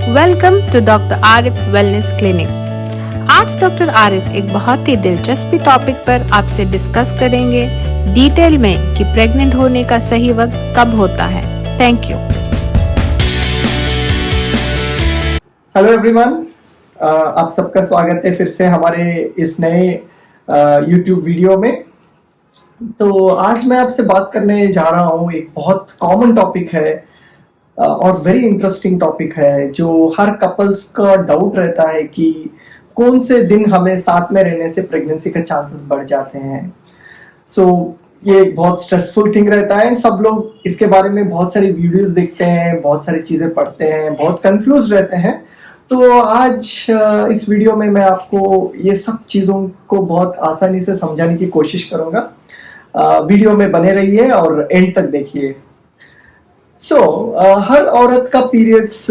Welcome to doctor Arif's wellness clinic. आज doctor Arif एक बहुत ही दिलचस्प टॉपिक पर आपसे डिस्कस करेंगे डिटेल में कि प्रेग्नेंट होने का सही वक्त कब होता है। Thank you. हेलो एवरीवन, आप सबका स्वागत है फिर से हमारे इस नए यूट्यूब वीडियो में। तो आज मैं आपसे बात करने जा रहा हूँ, एक बहुत कॉमन टॉपिक है और वेरी इंटरेस्टिंग टॉपिक है जो हर कपल्स का डाउट रहता है कि कौन से दिन हमें साथ में रहने से प्रेगनेंसी का चांसेस बढ़ जाते हैं। ये एक बहुत स्ट्रेसफुल थिंग रहता है एंड सब लोग इसके बारे में बहुत सारी वीडियोस देखते हैं, बहुत सारी चीज़ें पढ़ते हैं, बहुत कंफ्यूज रहते हैं। तो आज इस वीडियो में मैं आपको ये सब चीज़ों को बहुत आसानी से समझाने की कोशिश करूँगा। वीडियो में बने रहिए और एंड तक देखिए। हर औरत का पीरियड्स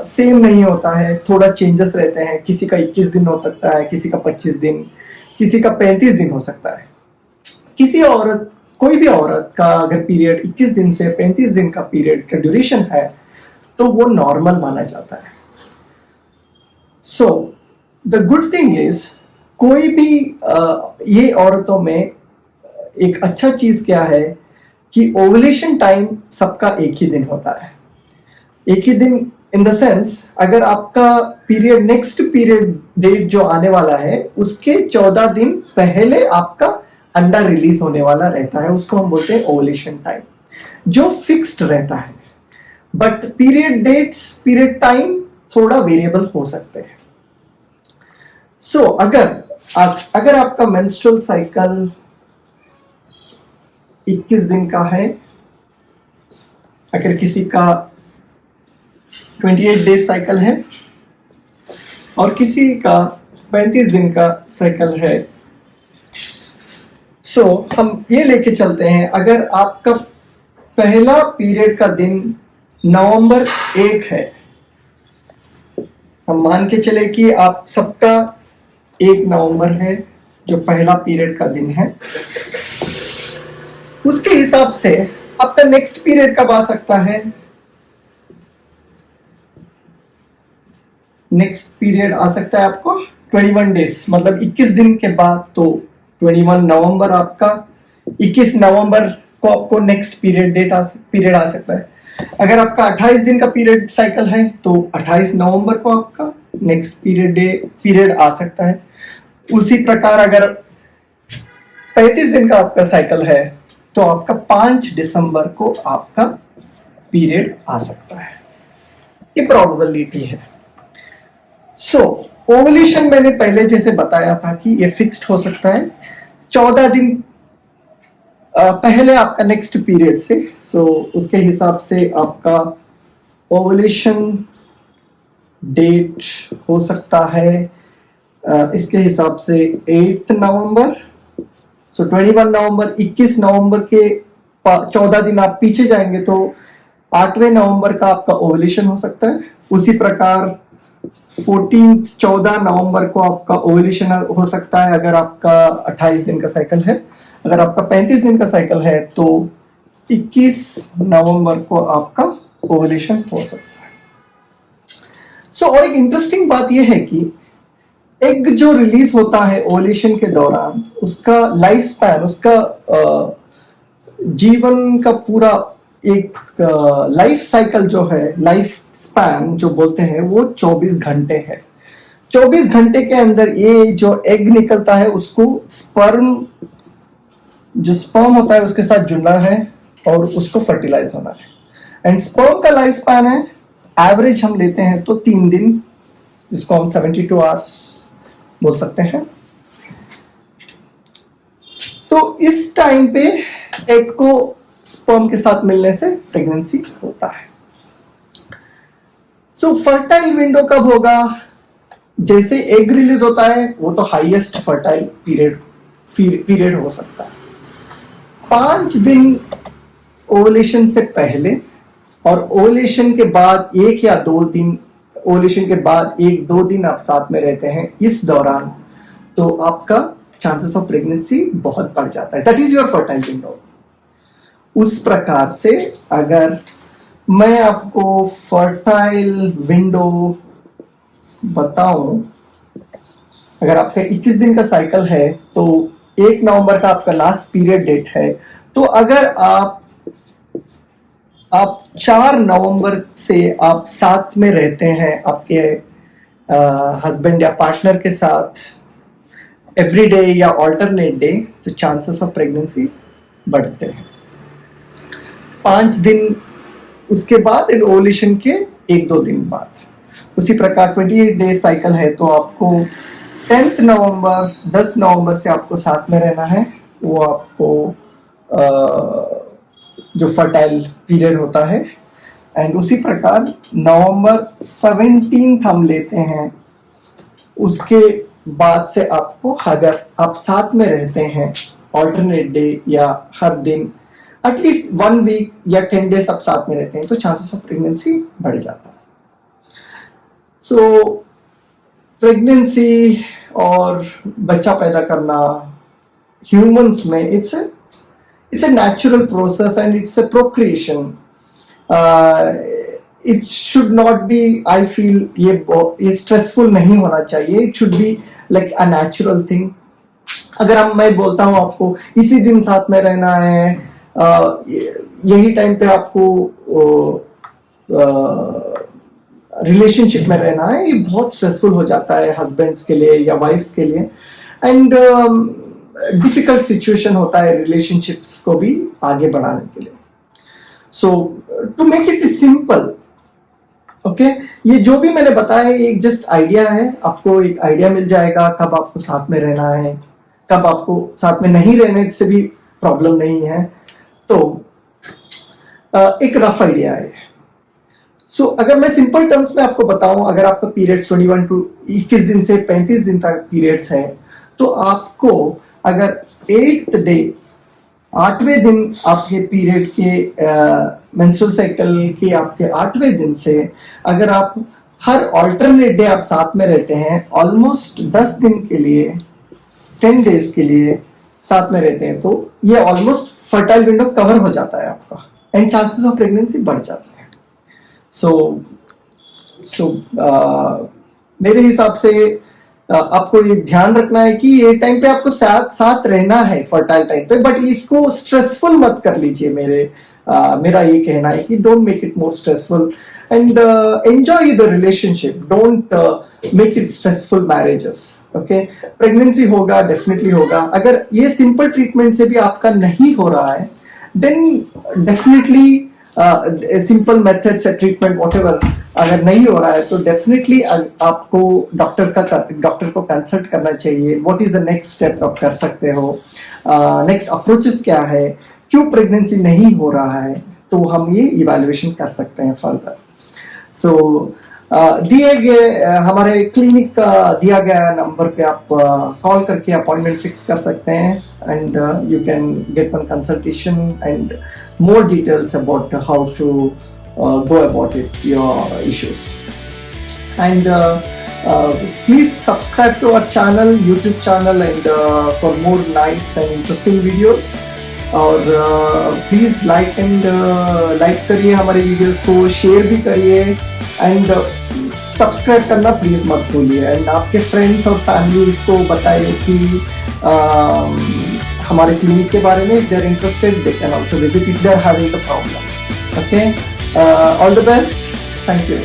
सेम नहीं होता है, थोड़ा चेंजेस रहते हैं। किसी का 21 दिन हो सकता है, किसी का 25 दिन, किसी का 35 दिन हो सकता है। कोई भी औरत का अगर पीरियड 21 दिन से 35 दिन का पीरियड का ड्यूरेशन है तो वो नॉर्मल माना जाता है। द गुड थिंग इज, कोई भी ये औरतों में एक अच्छा चीज क्या है कि ओवुलेशन टाइम सबका एक ही दिन होता है। एक ही दिन इन द सेंस, अगर आपका पीरियड नेक्स्ट पीरियड डेट जो आने वाला है उसके 14 दिन पहले आपका अंडा रिलीज होने वाला रहता है, उसको हम बोलते हैं ओवुलेशन टाइम, जो फिक्स्ड रहता है। But period dates, period time थोड़ा वेरिएबल हो सकते हैं। अगर आपका मेंस्ट्रुअल साइकिल 21 दिन का है, अगर किसी का 28 डेज साइकिल है और किसी का 35 दिन का साइकिल है, हम ये लेके चलते हैं। अगर आपका पहला पीरियड का दिन नवंबर 1 है, हम मान के चले कि आप सबका 1 नवंबर है जो पहला पीरियड का दिन है, उसके हिसाब से आपका नेक्स्ट पीरियड कब आ सकता है। नेक्स्ट पीरियड आ सकता है आपको 21 डेज, मतलब 21 दिन के बाद। तो 21 नवंबर आपका, 21 नवंबर को आपको नेक्स्ट पीरियड आ सकता है। अगर आपका 28 दिन का पीरियड साइकिल है तो 28 नवंबर को आपका नेक्स्ट पीरियड आ सकता है। उसी प्रकार अगर 35 दिन का आपका साइकिल है तो आपका 5 दिसंबर को आपका पीरियड आ सकता है। ये प्रोबेबिलिटी है। ओवुलेशन मैंने पहले जैसे बताया था कि ये फिक्स्ड हो सकता है 14 दिन पहले आपका नेक्स्ट पीरियड से। उसके हिसाब से आपका ओवुलेशन डेट हो सकता है इसके हिसाब से 8 नवंबर। 21 नवंबर, 21 नवंबर के 14 दिन आप पीछे जाएंगे तो 8वें नवंबर का आपका ओवुलेशन हो सकता है। उसी प्रकार 14 नवंबर को आपका ओवुलेशन हो सकता है अगर आपका 28 दिन का साइकिल है। अगर आपका 35 दिन का साइकिल है तो 21 नवंबर को आपका ओवुलेशन हो सकता है। और एक इंटरेस्टिंग बात यह है कि एग जो रिलीज होता है ओवुलेशन के दौरान, उसका लाइफ स्पैन, उसका जीवन का पूरा एक लाइफ साइकिल जो है, लाइफ स्पैन जो बोलते हैं, वो 24 घंटे है। 24 घंटे के अंदर ये जो एग निकलता है उसको स्पर्म होता है उसके साथ जुड़ना है और उसको फर्टिलाइज होना है। एंड स्पर्म का लाइफ स्पैन है, एवरेज हम लेते हैं तो 3 दिन, जिसको हम 72 आवर्स बोल सकते हैं। तो इस टाइम पे एग को स्पर्म के साथ मिलने से प्रेगनेंसी होता है। फर्टाइल विंडो कब होगा? जैसे एग रिलीज होता है वो तो हाईएस्ट फर्टाइल पीरियड हो सकता है। 5 दिन ओवुलेशन से पहले और ओवुलेशन के बाद 1 या 2 दिन, ओवुलेशन के बाद 1-2 दिन आप साथ में रहते हैं, इस दौरान तो आपका चांसेस ऑफ प्रेगनेंसी बहुत बढ़ जाता है। That is your fertile window. उस प्रकार से अगर मैं आपको फर्टाइल विंडो बताऊं, अगर आपका 21 दिन का साइकिल है तो 1 नवंबर का आपका लास्ट पीरियड डेट है, तो अगर आप 4 नवंबर से आप साथ में रहते हैं आपके हस्बैंड या पार्टनर के साथ एवरी डे या ऑल्टरनेट डे, तो चांसेस ऑफ प्रेगनेंसी बढ़ते हैं। 5 दिन उसके बाद इन ओवुलेशन के 1-2 दिन बाद। उसी प्रकार 28 डे साइकिल है तो आपको 10 नवंबर 10 नवंबर से आपको साथ में रहना है। वो आपको जो फर्टाइल पीरियड होता है। एंड उसी प्रकार नवंबर 17 हम लेते हैं, उसके बाद से आपको, अगर आप साथ में रहते हैं ऑल्टरनेट डे या हर दिन एटलीस्ट 1 वीक या 10 डेज आप साथ में रहते हैं, तो चांसेस ऑफ प्रेगनेंसी बढ़ जाता है। सो प्रेगनेंसी और बच्चा पैदा करना ह्यूमंस में it's a natural process and it's a procreation. It should not be, I feel, ये stressful नहीं होना चाहिए. It should be like a natural thing. अगर मैं बोलता हूँ आपको इसी दिन साथ में रहना है, यही टाइम पे आपको रिलेशनशिप में रहना है, ये बहुत स्ट्रेसफुल हो जाता है हस्बैंड्स के लिए या वाइफ्स के लिए। एंड डिफिकल्ट सिचुएशन होता है रिलेशनशिप्स को भी आगे बढ़ाने के लिए। So to make it simple, okay, ये जो भी मैंने बताया एक जस्ट आइडिया है, आपको एक आइडिया मिल जाएगा कब आपको साथ में रहना है, कब आपको साथ में नहीं रहने से भी प्रॉब्लम नहीं है। तो एक रफ आइडिया है। सो अगर मैं सिंपल टर्म्स में आपको बताऊं, अगर आपका पीरियड्स 21 टू 21 दिन से 35 दिन तक पीरियड्स है, तो आपको अगर 8th डे 8वें दिन आपके पीरियड के मेंस्ट्रुअल साइकिल के आपके 8वें दिन से अगर आप हर ऑल्टरनेट डे आप साथ में रहते हैं, ऑलमोस्ट 10 दिन के लिए 10 डेज के लिए साथ में रहते हैं, तो ये ऑलमोस्ट फर्टाइल विंडो कवर हो जाता है आपका एंड चांसेस ऑफ प्रेगनेंसी बढ़ जाते हैं। सो मेरे हिसाब से आपको ये ध्यान रखना है कि ये टाइम पे आपको साथ रहना है फर्टाइल टाइम पे, बट इसको स्ट्रेसफुल मत कर लीजिए। मेरा ये कहना है कि don't make it more stressful and enjoy the relationship, don't make it stressful marriages. Okay, pregnancy होगा, डेफिनेटली होगा। अगर ये सिंपल ट्रीटमेंट से भी आपका नहीं हो रहा है, देन डेफिनेटली सिंपल मेथड से ट्रीटमेंट व्हाटएवर अगर नहीं हो रहा है, तो डेफिनेटली आपको डॉक्टर को कंसल्ट करना चाहिए। What is the next step आप कर सकते हो, नेक्स्ट अप्रोचेस क्या है, क्यों प्रेगनेंसी नहीं हो रहा है, तो हम ये इवैल्यूएशन कर सकते हैं फर्दर। सो दिए गए हमारे क्लिनिक का दिया गया नंबर पे आप कॉल करके अपॉइंटमेंट फिक्स कर सकते हैं and you can get one consultation and more details about how to go about it, your issues. And please subscribe to our channel, YouTube channel, and for more nice and interesting videos. और please like करिए हमारे videos को, share भी करिए and subscribe करना please मत भूलिए। And आपके फ्रेंड्स और फैमिली इसको बताइए कि हमारे क्लिनिक के बारे में, if they are interested, they can also visit if they are having the problem. Okay, all the best. Thank you.